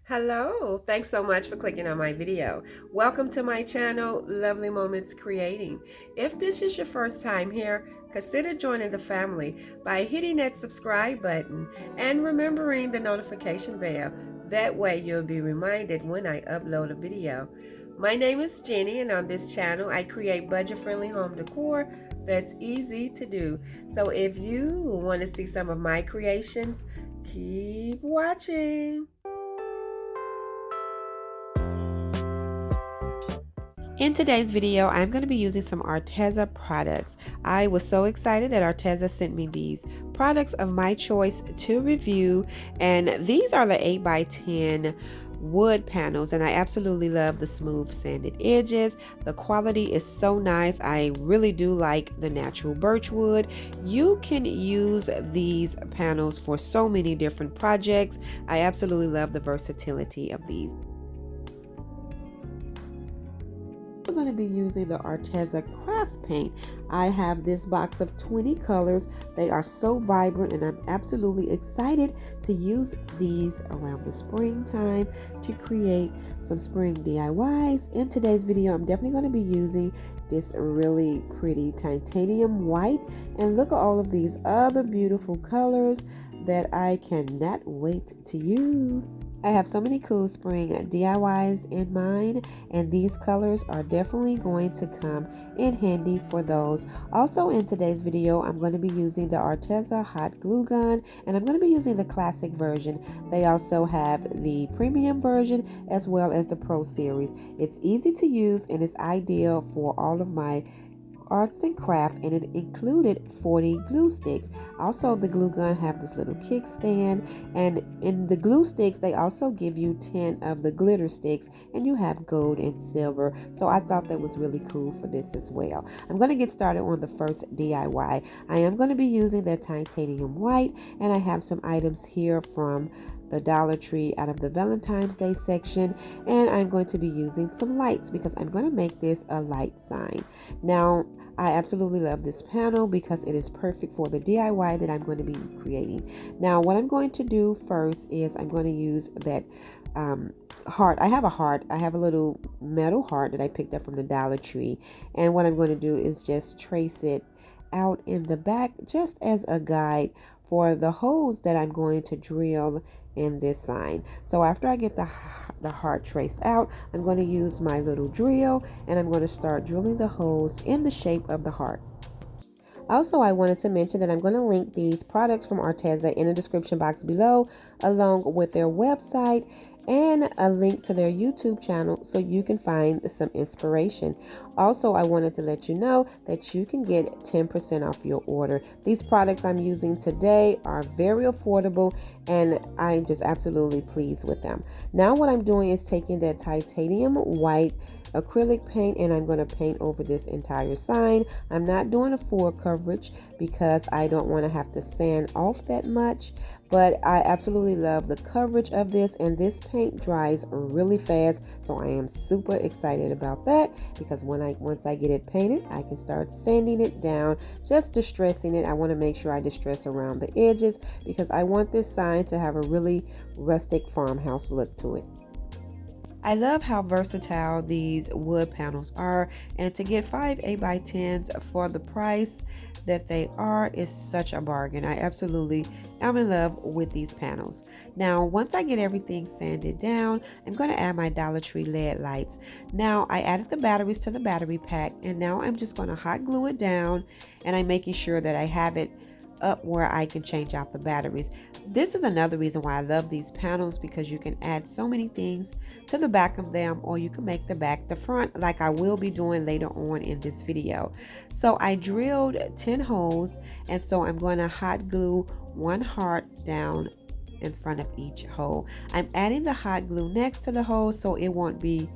Hello, thanks so much for clicking on my video. Welcome to my channel, Lovely Moments Creating. If this is your first time here, consider joining the family by hitting that subscribe button and remembering the notification bell. That way you'll be reminded when I upload a video. My name is Jenny, and on this channel I create budget-friendly home decor that's easy to do. So if you want to see some of my creations, keep watching. In today's video, I'm going to be using some Arteza products. I was so excited that Arteza sent me these products of my choice to review, and these are the 8x10 wood panels, and I absolutely love the smooth sanded edges. The quality is so nice. I really do like the natural birch wood. You can use these panels for so many different projects. I absolutely love the versatility of these. We're going to be using the Arteza craft paint. I have this box of 20 colors. They are so vibrant, and I'm absolutely excited to use these around the springtime to create some spring DIYs. In today's video, I'm definitely going to be using this really pretty titanium white, and look at all of these other beautiful colors that I cannot wait to use. I have so many cool spring DIYs in mind, and these colors are definitely going to come in handy for those. Also, in today's video, I'm going to be using the Arteza hot glue gun, and I'm going to be using the classic version. They also have the premium version as well as the Pro series. It's easy to use, and it's ideal for all of my arts and craft, and it included 40 glue sticks. Also, the glue gun have this little kickstand, and in the glue sticks they also give you 10 of the glitter sticks, and you have gold and silver. So I thought that was really cool for this as well. I'm going to get started on the first DIY. I am going to be using that titanium white, and I have some items here from the Dollar Tree out of the Valentines Day section, and I'm going to be using some lights because I'm going to make this a light sign. Now, I absolutely love this panel because it is perfect for the DIY that I'm going to be creating. Now, what I'm going to do first is I'm going to use that heart. I have a heart. I have a little metal heart that I picked up from the Dollar Tree, and what I'm going to do is just trace it out in the back just as a guide for the holes that I'm going to drill in this sign. So after I get the heart traced out, I'm going to use my little drill, and I'm going to start drilling the holes in the shape of the heart. Also, I wanted to mention that I'm going to link these products from Arteza in the description box below, along with their website and a link to their YouTube channel so you can find some inspiration. Also, I wanted to let you know that you can get 10% off your order. These products I'm using today are very affordable, and I'm just absolutely pleased with them. Now what I'm doing is taking that titanium white acrylic paint, and I'm going to paint over this entire sign. I'm not doing a full coverage because I don't want to have to sand off that much, but I absolutely love the coverage of this, and this paint dries really fast, so I am super excited about that because once I get it painted, I can start sanding it down, just distressing it. I want to make sure I distress around the edges because I want this sign to have a really rustic farmhouse look to it. I love how versatile these wood panels are, and to get 5 8x10s for the price that they are is such a bargain. I absolutely am in love with these panels. Now, once I get everything sanded down, I'm going to add my Dollar Tree LED lights. Now, I added the batteries to the battery pack, and now I'm just going to hot glue it down, and I'm making sure that I have it up where I can change out the batteries. This is another reason why I love these panels, because you can add so many things to the back of them, or you can make the back the front, like I will be doing later on in this video. So I drilled 10 holes, and so I'm going to hot glue one heart down in front of each hole. I'm adding the hot glue next to the hole so it won't be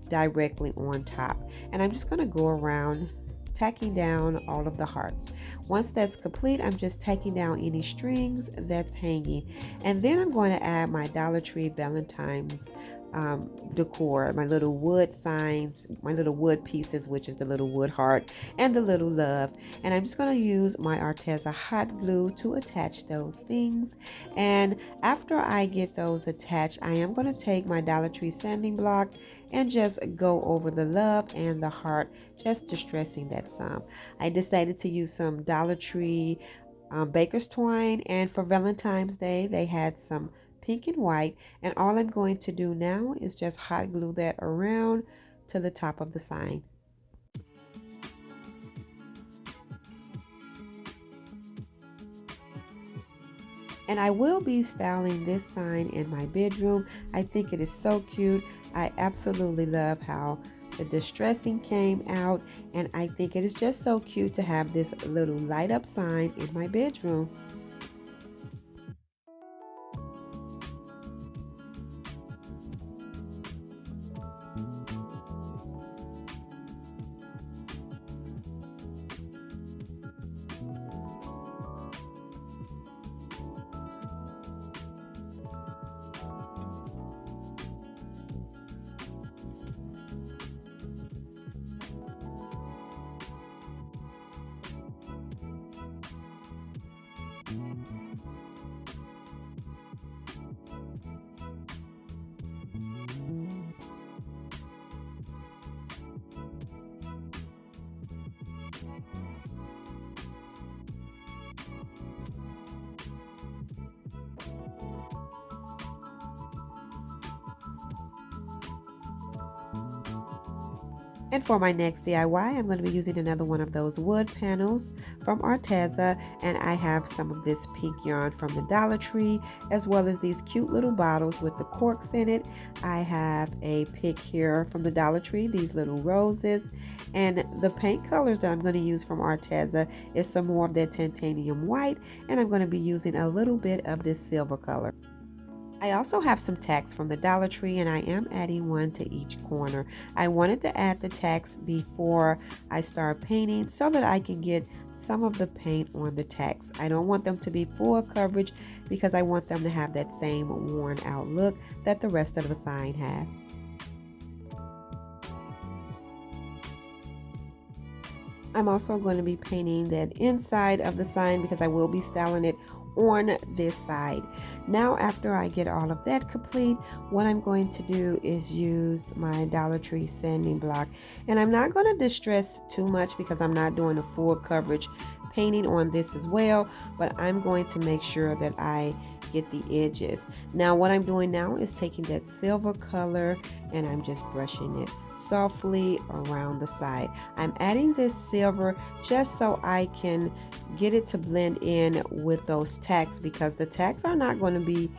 directly on top, and I'm just going to go around tacking down all of the hearts. Once that's complete, I'm just taking down any strings that's hanging, and then I'm going to add my Dollar Tree Valentine's decor, my little wood signs, my little wood pieces, which is the little wood heart and the little love. And I'm just going to use my Arteza hot glue to attach those things. And after I get those attached, I am going to take my Dollar Tree sanding block and just go over the love and the heart, just distressing that some. I decided to use some Dollar Tree baker's twine, and for Valentine's Day they had some pink and white, and all I'm going to do now is just hot glue that around to the top of the sign. And I will be styling this sign in my bedroom. I think it is so cute. I absolutely love how the distressing came out, and I think it is just so cute to have this little light up sign in my bedroom. And for my next DIY, I'm going to be using another one of those wood panels from Arteza, and I have some of this pink yarn from the Dollar Tree, as well as these cute little bottles with the corks in it. I have a pick here from the Dollar Tree, these little roses, and the paint colors that I'm going to use from Arteza is some more of that titanium white, and I'm going to be using a little bit of this silver color. I also have some tacks from the Dollar Tree, and I am adding one to each corner. I wanted to add the tacks before I start painting so that I can get some of the paint on the tacks. I don't want them to be full coverage because I want them to have that same worn out look that the rest of the sign has. I'm also going to be painting that inside of the sign because I will be styling it on this side. Now, after I get all of that complete, what I'm going to do is use my Dollar Tree sanding block, and I'm not going to distress too much because I'm not doing a full coverage painting on this as well, but I'm going to make sure that I get the edges. Now what I'm doing now is taking that silver color and I'm just brushing it softly around the side. I'm adding this silver just so I can get it to blend in with those tacks because the tacks are not going to be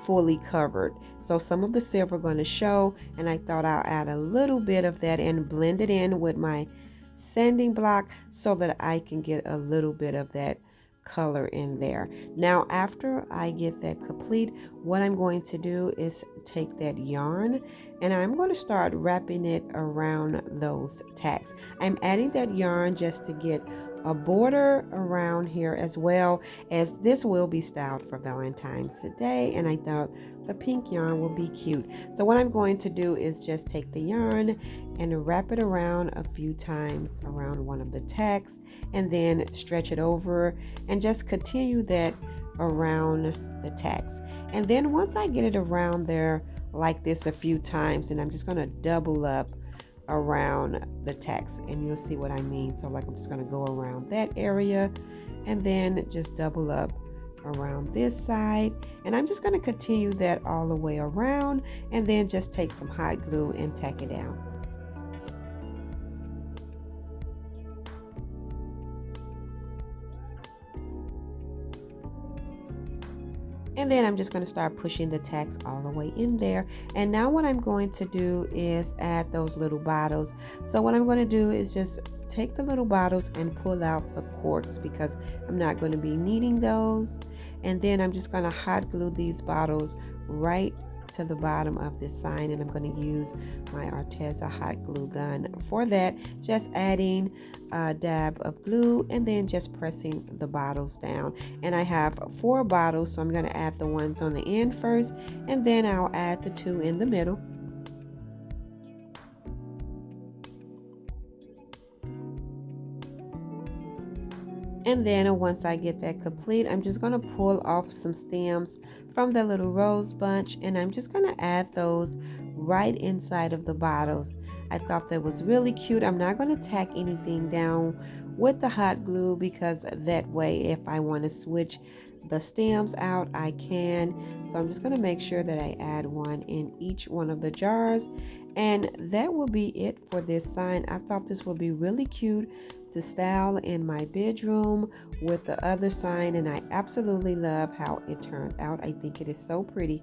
fully covered. So some of the silver going to show, and I thought I'll add a little bit of that and blend it in with my sanding block so that I can get a little bit of that color in there. Now after I get that complete, what I'm going to do is take that yarn and I'm going to start wrapping it around those tacks. I'm adding that yarn just to get a border around here, as well as this will be styled for Valentine's today, and I thought the pink yarn will be cute. So what I'm going to do is just take the yarn and wrap it around a few times around one of the tacks and then stretch it over and just continue that around the tacks. And then once I get it around there like this a few times, and I'm just going to double up around the tacks and you'll see what I mean. So like I'm just going to go around that area and then just double up around this side, and I'm just going to continue that all the way around and then just take some hot glue and tack it down. And then I'm just going to start pushing the tacks all the way in there. And now what I'm going to do is add those little bottles. So what I'm going to do is just take the little bottles and pull out the corks because I'm not going to be needing those. And then I'm just going to hot glue these bottles right to the bottom of this sign, and I'm going to use my Arteza hot glue gun for that, just adding a dab of glue and then just pressing the bottles down. And I have 4 bottles, so I'm going to add the ones on the end first and then I'll add the 2 in the middle. And then once I get that complete, I'm just going to pull off some stems from the little rose bunch, and I'm just going to add those right inside of the bottles. I thought that was really cute. I'm not going to tack anything down with the hot glue because that way if I want to switch the stems out, I can. So I'm just going to make sure that I add one in each one of the jars, and that will be it for this sign. I thought this would be really cute to style in my bedroom with the other sign, and I absolutely love how it turned out. I think it is so pretty.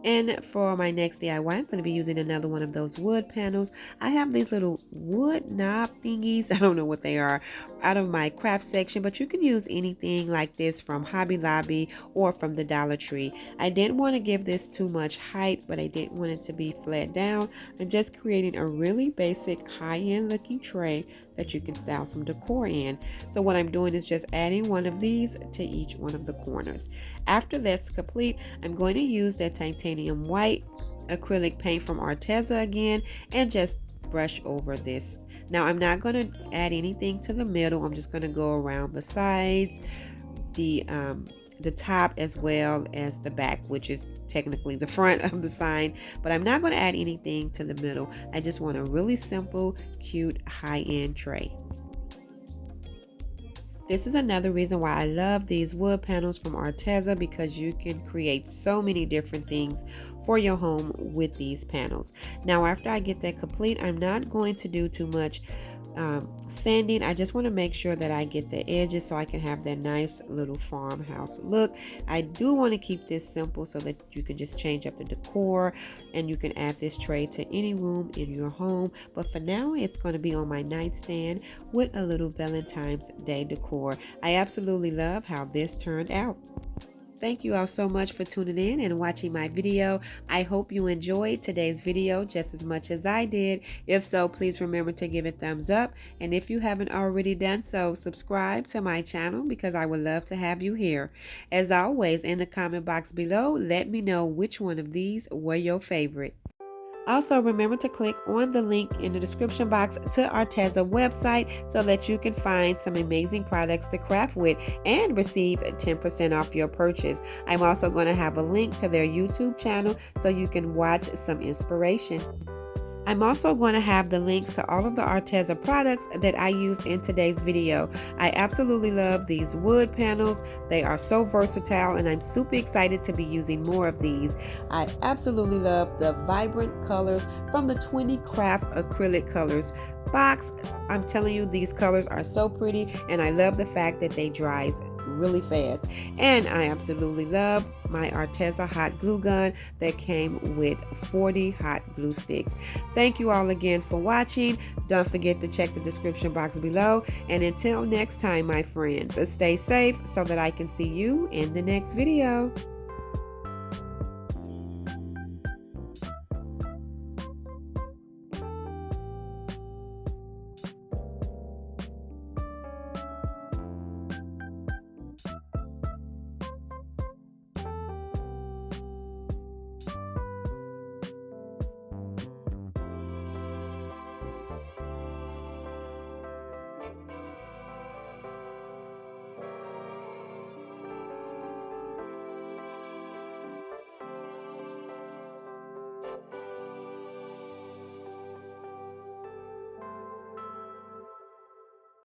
And for my next DIY, I'm going to be using another one of those wood panels. I have these little wood knob thingies, I don't know what they are, out of my craft section, but you can use anything like this from Hobby Lobby or from the Dollar Tree. I didn't want to give this too much height, but I didn't want it to be flat down. I'm just creating a really basic high-end looking tray that you can style some decor in. So what I'm doing is just adding one of these to each one of the corners. After that's complete, I'm going to use that titanium white acrylic paint from Arteza again and just brush over this. Now I'm not going to add anything to the middle. I'm just going to go around the sides, the top, as well as the back, which is technically the front of the sign, but I'm not going to add anything to the middle. I just want a really simple, cute, high-end tray. This is another reason why I love these wood panels from Arteza, because you can create so many different things for your home with these panels. Now after I get that complete, I'm not going to do too much sanding. I just want to make sure that I get the edges so I can have that nice little farmhouse look. I do want to keep this simple so that you can just change up the decor and you can add this tray to any room in your home. But for now, it's going to be on my nightstand with a little Valentine's Day decor. I absolutely love how this turned out. Thank you all so much for tuning in and watching my video. I hope you enjoyed today's video just as much as I did. If so, please remember to give it a thumbs up. And if you haven't already done so, subscribe to my channel because I would love to have you here. As always, in the comment box below, let me know which one of these were your favorite. Also, remember to click on the link in the description box to Arteza website so that you can find some amazing products to craft with and receive 10% off your purchase. I'm also going to have a link to their YouTube channel so you can watch some inspiration. I'm also going to have the links to all of the Arteza products that I used in today's video. I absolutely love these wood panels. They are so versatile and I'm super excited to be using more of these. I absolutely love the vibrant colors from the 20 Craft Acrylic Colors box. I'm telling you, these colors are so pretty and I love the fact that they dry really fast. And I absolutely love my Arteza hot glue gun that came with 40 hot glue sticks. Thank you all again for watching. Don't forget to check the description box below. And until next time, my friends, stay safe so that I can see you in the next video.